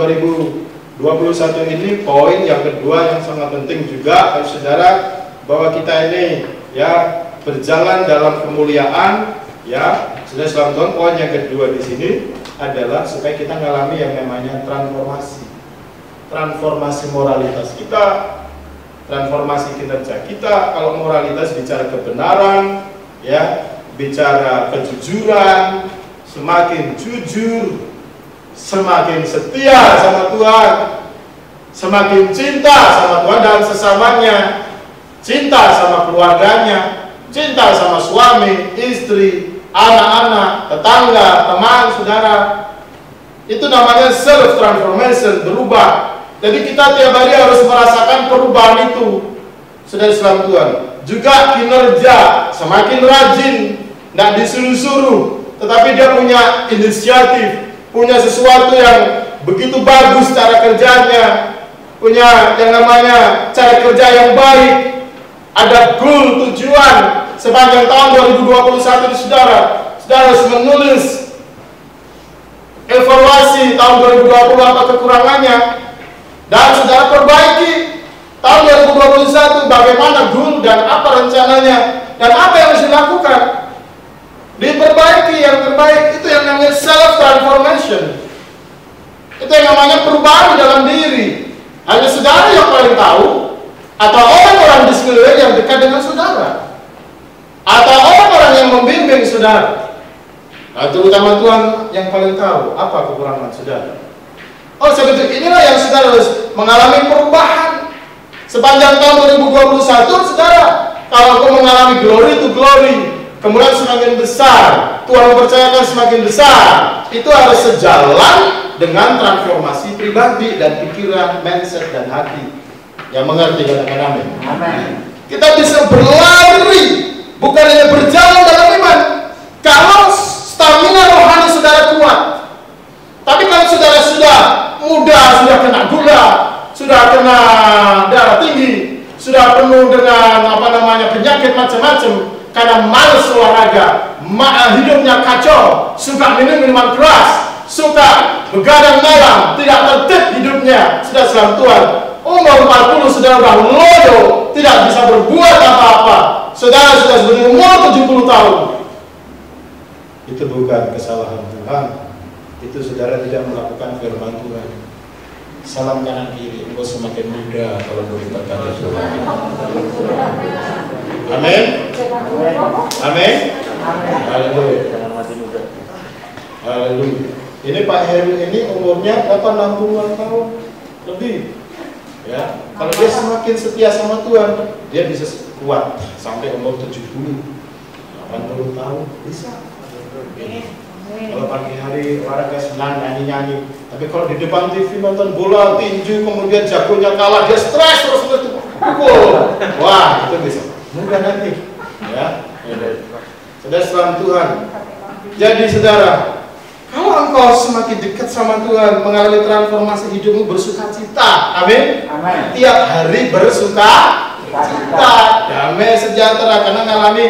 2021 ini, poin yang kedua yang sangat penting juga, saudara, bahwa kita ini ya berjalan dalam kemuliaan, ya. Saudara Tuhan, poin yang kedua di sini adalah supaya kita mengalami yang namanya transformasi. Transformasi moralitas kita, transformasi kinerja kita. Kalau moralitas bicara kebenaran, ya, bicara kejujuran, semakin jujur, semakin setia sama Tuhan, semakin cinta sama Tuhan dan sesamanya, cinta sama keluarganya, cinta sama suami, istri, anak-anak, tetangga, teman, saudara. Itu namanya self transformation, berubah. Jadi kita tiap hari harus merasakan perubahan itu, saudara Islam Tuhan. Juga kinerja, semakin rajin, tidak disuruh-suruh, tetapi dia punya inisiatif, punya sesuatu yang begitu bagus cara kerjanya, punya yang namanya cara kerja yang baik, ada goal, tujuan. Sepanjang tahun 2021 ini, saudara, saudara harus menulis evaluasi tahun 2020 apa kekurangannya, dan saudara perbaiki tahun 2021 bagaimana dulu dan apa rencananya dan apa yang harus dilakukan. Diperbaiki yang terbaik, itu yang namanya self transformation. Itu yang namanya perubahan di dalam diri. Hanya saudara yang paling tahu, atau orang-orang di sekeliling yang dekat dengan saudara, atau orang-orang yang membimbing saudara. Terutama Tuhan yang paling tahu apa kekurangan saudara. Oh, sebetulnya inilah yang saudara harus mengalami perubahan sepanjang tahun 2021. Saudara, kalau kau mengalami glory to glory, kemudian semakin besar, Tuhan mempercayakan semakin besar, itu harus sejalan dengan transformasi pribadi dan pikiran, mindset dan hati. Yang mengerti katakan amin. Amin. Kita bisa berlari, bukan hanya berjalan dalam iman. Kalau stamina rohani saudara kuat, tapi kalau saudara sudah muda, sudah kena gula, sudah kena darah tinggi, sudah penuh dengan penyakit macam-macam karena malas olahraga, hidupnya kacau, suka minum minuman keras, suka begadang malam, tidak tertib hidupnya, sudah salam Tuhan. Umur 40 saudara sudah loyo, tidak bisa berbuat apa-apa. Saudara sudah berumur 70 tahun. Itu bukan kesalahan Tuhan. Itu saudara tidak melakukan firman Tuhan. Salam kanan kiri, engkau semakin muda kalau berkata Tuhan. Amin. Amin. Haleluya. Haleluya. Ini Pak Heru ini umurnya 80-an tahun lebih. Ya, kalau dia semakin setia sama Tuhan, dia bisa kuat sampai umur 70, 80 tahun bisa. Kalau pagi hari olahraga senang nyanyi-nyanyi, tapi kalau di depan TV nonton bola tinju kemudian jagonya kalah, dia stres terus pukul. Wah, itu bisa. Mudah nanti. Ya. Saudara salam Tuhan. Jadi saudara, kalau engkau semakin dekat sama Tuhan, mengalami transformasi hidupmu, bersukacita, amin. Amin. Tiap hari bersukacita, damai sejahtera karena mengalami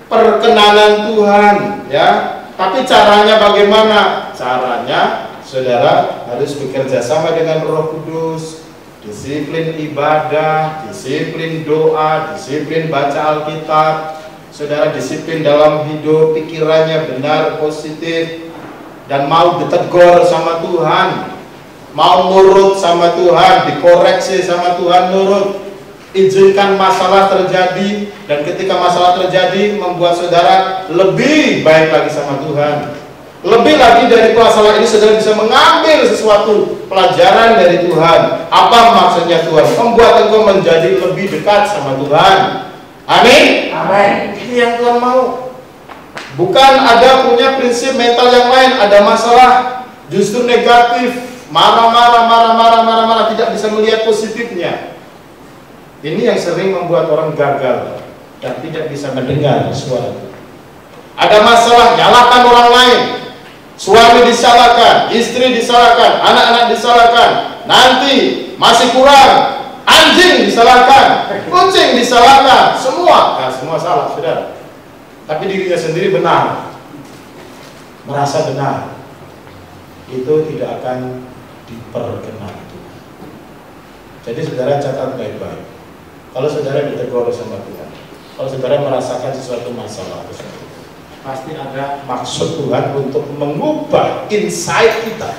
perkenanan Tuhan, ya. Tapi caranya bagaimana? Caranya saudara harus bekerja sama dengan Roh Kudus, disiplin ibadah, disiplin doa, disiplin baca Alkitab. Saudara disiplin dalam hidup, pikirannya benar, positif, dan mau ditegur sama Tuhan, mau nurut sama Tuhan, dikoreksi sama Tuhan, nurut. Izinkan masalah terjadi, dan ketika masalah terjadi membuat saudara lebih baik lagi sama Tuhan. Lebih lagi dari masalah ini saudara bisa mengambil sesuatu pelajaran dari Tuhan. Apa maksudnya Tuhan? Membuat engkau menjadi lebih dekat sama Tuhan. Amin. Amin. Ini yang Tuhan mau. Bukan ada punya prinsip mental yang lain, ada masalah justru negatif, marah, tidak bisa melihat positifnya. Ini yang sering membuat orang gagal dan tidak bisa mendengar suara. Ada masalah, nyalakan orang lain, suami disalahkan, istri disalahkan, anak-anak disalahkan, nanti masih kurang, anjing disalahkan, kucing disalahkan, semua salah, saudara. Tapi dirinya sendiri benar, merasa benar, itu tidak akan diperkenan. Jadi saudara catat baik-baik. Kalau saudara ditegur sama Tuhan, kalau saudara merasakan sesuatu masalah, pasti ada maksud Tuhan untuk mengubah insight kita.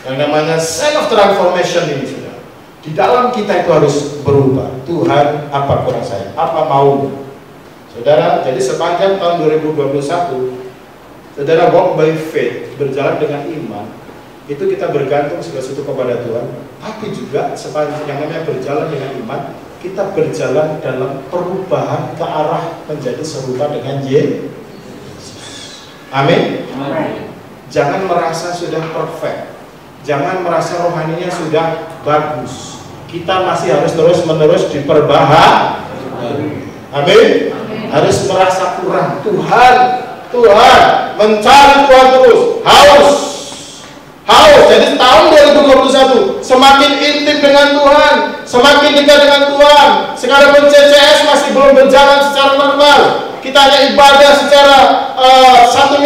Yang namanya self transformation ini, saudara. Di dalam kita itu harus berubah. Tuhan, apa kurang saya? Apa mau? Saudara, jadi sepanjang tahun 2021, saudara walk by faith, berjalan dengan iman, itu kita bergantung segala sesuatu kepada Tuhan. Tapi juga sepanjang yang namanya berjalan dengan iman, kita berjalan dalam perubahan ke arah menjadi serupa dengan Yesus. Amin. Amin. Jangan merasa sudah perfect, jangan merasa rohaninya sudah bagus. Kita masih harus terus-menerus diperbaharui. Amin. Harus merasa kurang. Tuhan mencari Tuhan terus, haus. Jadi tahun 2021 semakin intim dengan Tuhan, semakin dekat dengan Tuhan. Sekarang CCS masih belum berjalan secara normal. Kita hanya ibadah secara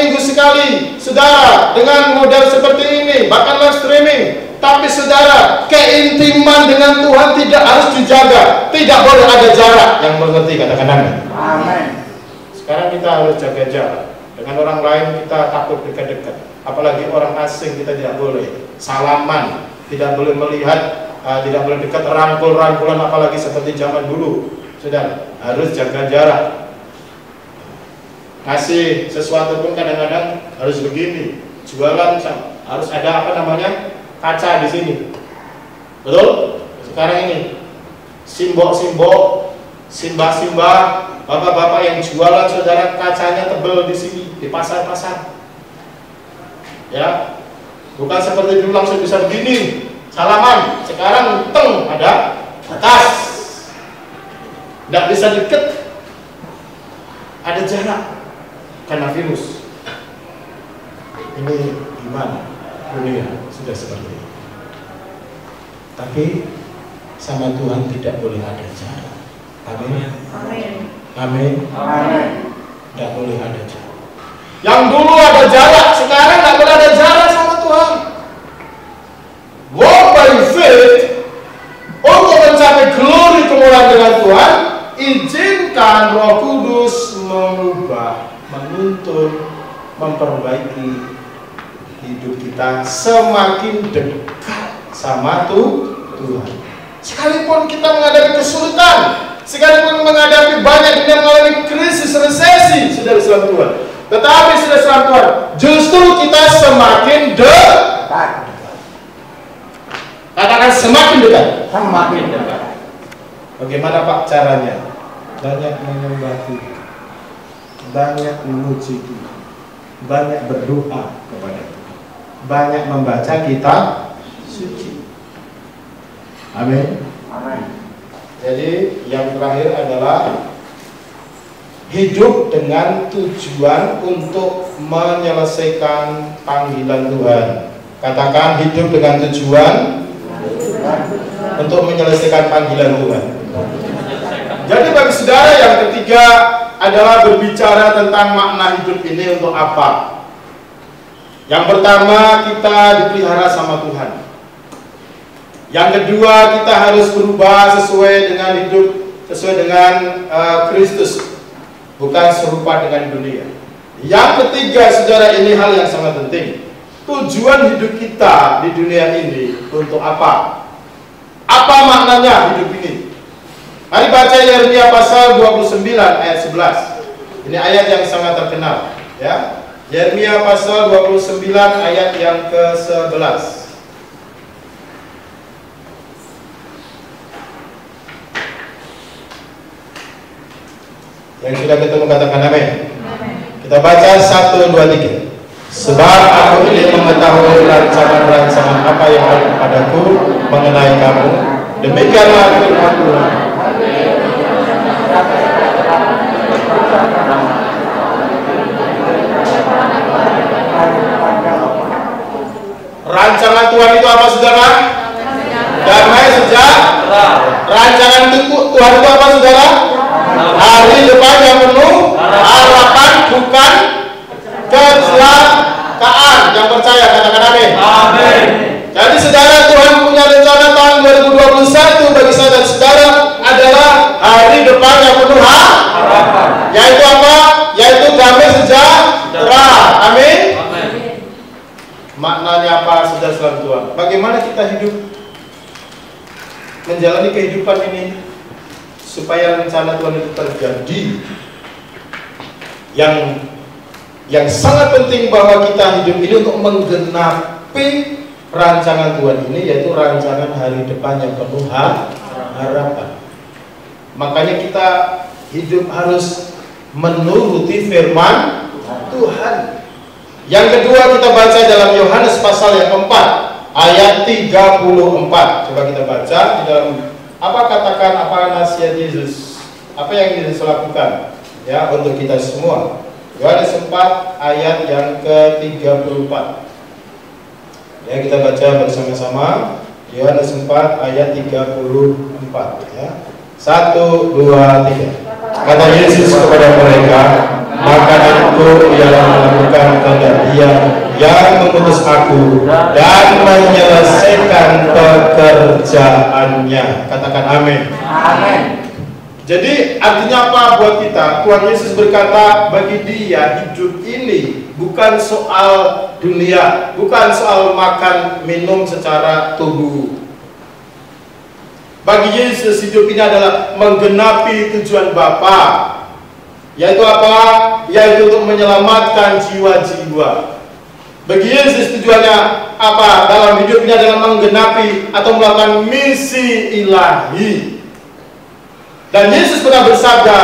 seminggu sekali, saudara, dengan model seperti ini, bahkan live streaming. Tapi saudara, keintiman dengan Tuhan tidak harus dijaga. Tidak boleh ada jarak. Yang mengerti katakan amin. Amin. Sekarang kita harus jaga jarak. Dengan orang lain kita takut dekat-dekat. Apalagi orang asing kita tidak boleh salaman, tidak boleh melihat, tidak boleh dekat, rangkul-rangkulan, apalagi seperti zaman dulu. Saudara, harus jaga jarak. Ngasih sesuatu pun kadang-kadang harus begini. Jualan harus ada apa namanya? Kaca di sini. Betul? Sekarang ini simbol-simbol, simbah-simbah, bapak-bapak yang jualan, saudara, kacanya tebel di sini, di pasar-pasar. Ya, bukan seperti dulu langsung bisa begini, salaman. Sekarang teng ada batas, tidak bisa deket, ada jarak karena virus. Ini gimana? Dunia sudah seperti ini. Tapi sama Tuhan tidak boleh ada jarak. Amin. Amin. Amin. Amin. Tidak boleh ada jarak. Yang dulu ada jarak, sekarang tidak boleh ada jarak sama Tuhan. Walk by faith. Untuk mencapai glory kemuliaan dengan Tuhan, izinkan Roh Kudus mengubah, menuntun, memperbaiki hidup kita semakin dekat sama Tuhan. Sekalipun kita menghadapi kesulitan, sekalipun menghadapi banyak dunia mengalami krisis, resesi, saudara salam Tuhan. Tetapi saudara salam Tuhan, justru kita semakin dekat. Katakan semakin dekat. Semakin dekat. Bagaimana Pak caranya? Banyak menyembah Tuhan, banyak memuji Tuhan, banyak berdoa kepada Tuhan, banyak membaca kitab suci. Amin. Amin. Jadi yang terakhir adalah hidup dengan tujuan untuk menyelesaikan panggilan Tuhan. Katakan hidup dengan tujuan untuk menyelesaikan panggilan Tuhan. Jadi bagi saudara, yang ketiga adalah berbicara tentang makna hidup ini untuk apa. Yang pertama, kita dipelihara sama Tuhan. Yang kedua, kita harus berubah sesuai dengan hidup, sesuai dengan Kristus, bukan serupa dengan dunia. Yang ketiga, saudara, ini hal yang sangat penting. Tujuan hidup kita di dunia ini untuk apa? Apa maknanya hidup ini? Mari baca Yeremia pasal 29 ayat 11. Ini ayat yang sangat terkenal, ya. Yeremia pasal 29 ayat yang ke-11. Yang sudah ketemu katakan amin. Kita baca 1, 2, 3. Sebab aku ingin mengetahui rancangan-rancangan apa yang ada kepadaku mengenai kamu. Demikianlah firman Tuhan. Rancangan Tuhan itu apa, saudara? Damai sejahtera. Rancangan Tuhan itu apa, saudara? Hari depan yang penuh harapan, bukan kecelakaan. Yang percaya katakan amin. Amin. Jadi saudara, Tuhan punya rencana tahun 2021 bagi saya dan saudara adalah hari depan yang penuh harapan. Yaitu apa? Yaitu damai sejahtera. Amin. Maknanya apa, saudara-saudara Tuhan? Bagaimana kita hidup, menjalani kehidupan ini supaya rencana Tuhan itu terjadi? Yang sangat penting bahwa kita hidup ini untuk menggenapi rancangan Tuhan ini, yaitu rancangan hari depan yang penuh harapan. Makanya kita hidup harus menuruti firman Tuhan. Yang kedua, kita baca dalam Yohanes pasal yang keempat ayat 34. Coba kita baca di dalam apa katakan, apa nasihat Yesus, apa yang Yesus lakukan ya untuk kita semua. Yohanes 4 ayat yang ke-34. Ya, kita baca bersama-sama Yohanes 4 ayat 34 ya. 1, 2, 3. Kata Yesus kepada mereka, makanan itu ialah melakukan melaksanakan kehendak Dia yang mengutus aku dan menyelesaikan pekerjaannya. Katakan amin. Amin. Jadi artinya apa buat kita? Tuhan Yesus berkata, bagi Dia hidup ini bukan soal dunia, bukan soal makan minum secara tubuh. Bagi Yesus hidup ini adalah menggenapi tujuan Bapa, yaitu apa? Yaitu untuk menyelamatkan jiwa-jiwa. Bagi Yesus tujuannya apa? Dalam hidup ini adalah menggenapi atau melakukan misi ilahi. Dan Yesus pernah bersabda,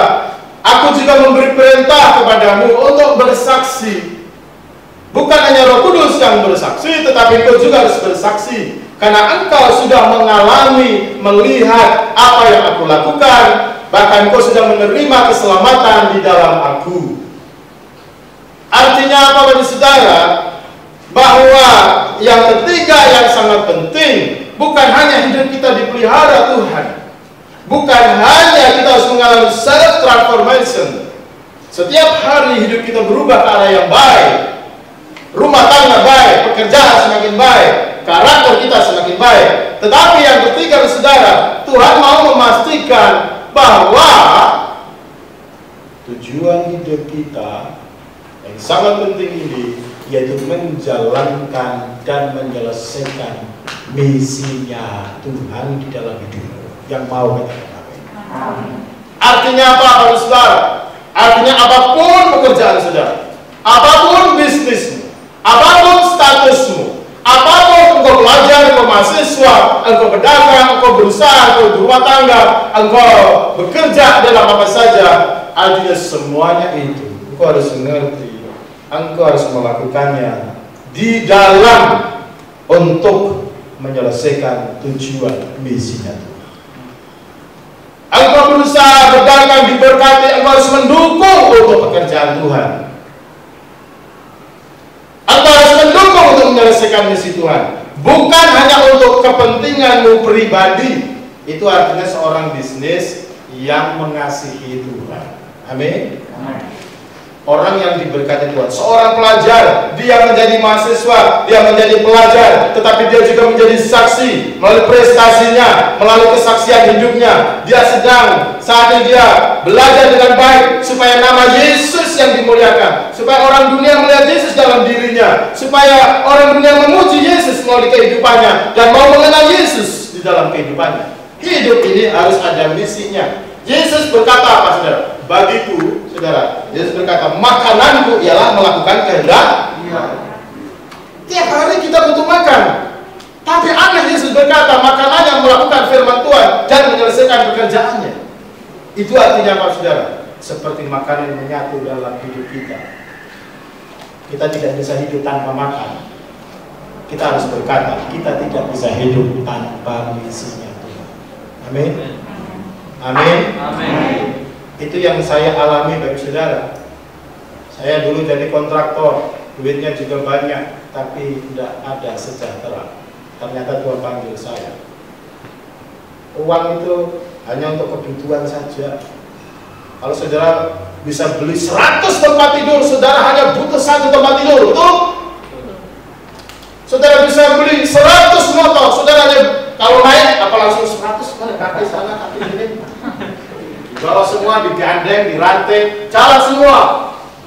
aku juga memberi perintah kepadamu untuk bersaksi. Bukan hanya Roh Kudus yang bersaksi, tetapi engkau juga harus bersaksi. Karena engkau sudah mengalami, melihat apa yang aku lakukan. Bahkan engkau sudah menerima keselamatan di dalam aku. Artinya apa bagi saudara? Bahwa yang ketiga yang sangat penting, bukan hanya hidup kita dipelihara Tuhan. Bukan hanya kita harus mengalami self transformation. Setiap hari hidup kita berubah ke arah yang baik. Rumah tangga baik, pekerjaan semakin baik, karakter kita semakin baik. Tetapi yang ketiga, saudara, Tuhan mau memastikan bahwa tujuan hidup kita yang sangat penting ini yaitu menjalankan dan menyelesaikan misinya Tuhan di dalam hidup. Yang mau katakan amin. Artinya apa, saudara? Artinya apapun pekerjaan saudara, apapun bisnismu, apapun statusmu, apapun engkau pelajar, engkau mahasiswa, engkau pedagang, engkau berusaha, engkau berumah tangga, engkau bekerja dalam apa saja, artinya semuanya itu engkau harus mengerti, engkau harus melakukannya di dalam untuk menyelesaikan tujuan misinya Tuhan. Engkau berusaha berdagang diberkati, engkau harus mendukung untuk pekerjaan Tuhan. Engkau harus mendukung untuk menyelesaikan misi Tuhan. Bukan hanya untuk kepentinganmu pribadi. Itu artinya seorang bisnis yang mengasihi Tuhan. Amin. Orang yang diberkati Tuhan, seorang pelajar, dia menjadi mahasiswa, dia menjadi pelajar, tetapi dia juga menjadi saksi melalui prestasinya, melalui kesaksian hidupnya. Dia sedang saat ini dia belajar dengan baik supaya nama Yesus yang dimuliakan, supaya orang dunia melihat Yesus dalam dirinya, supaya orang dunia memuji Yesus melalui kehidupannya dan mau mengenal Yesus di dalam kehidupannya. Hidup ini harus ada misinya. Yesus berkata apa, saudara? Bagiku, saudara, Yesus berkata, makananku ialah melakukan kehendak. Tiap hari kita butuh makan. Tapi aneh, Yesus berkata, makanannya melakukan firman Tuhan dan menyelesaikan pekerjaannya. Itu artinya apa, saudara? Seperti makanan yang menyatu dalam hidup kita. Kita tidak bisa hidup tanpa makan. Kita harus berkata, kita tidak bisa hidup tanpa misinya Tuhan. Amin. Amin. Amin. Itu yang saya alami bagi saudara. Saya dulu jadi kontraktor, duitnya juga banyak, tapi tidak ada sejahtera. Ternyata Tuhan panggil saya. Uang itu hanya untuk kebutuhan saja. Kalau saudara bisa beli 100 tempat tidur, saudara hanya butuh 1 tempat tidur, betul? Saudara bisa beli 100 motor, saudara hanya kalau naik apa langsung 100 kaki sana, kaki sini. Bawa semua digandeng, dirantai, jalan semua.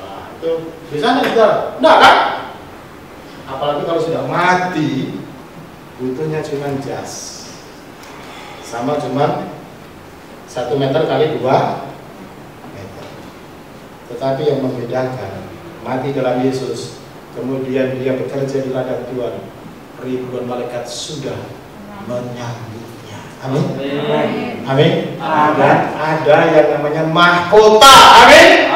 Nah, itu bisa nggak saudara? Enggak kan? Apalagi kalau sudah mati, butuhnya cuma jas. Sama cuma 1 meter kali 2 meter. Tetapi yang membedakan mati dalam Yesus, kemudian dia bekerja di ladang Tuhan, ribuan malaikat sudah menyambutnya. Amin. Amin. Dan ada yang namanya mahkota. Amin.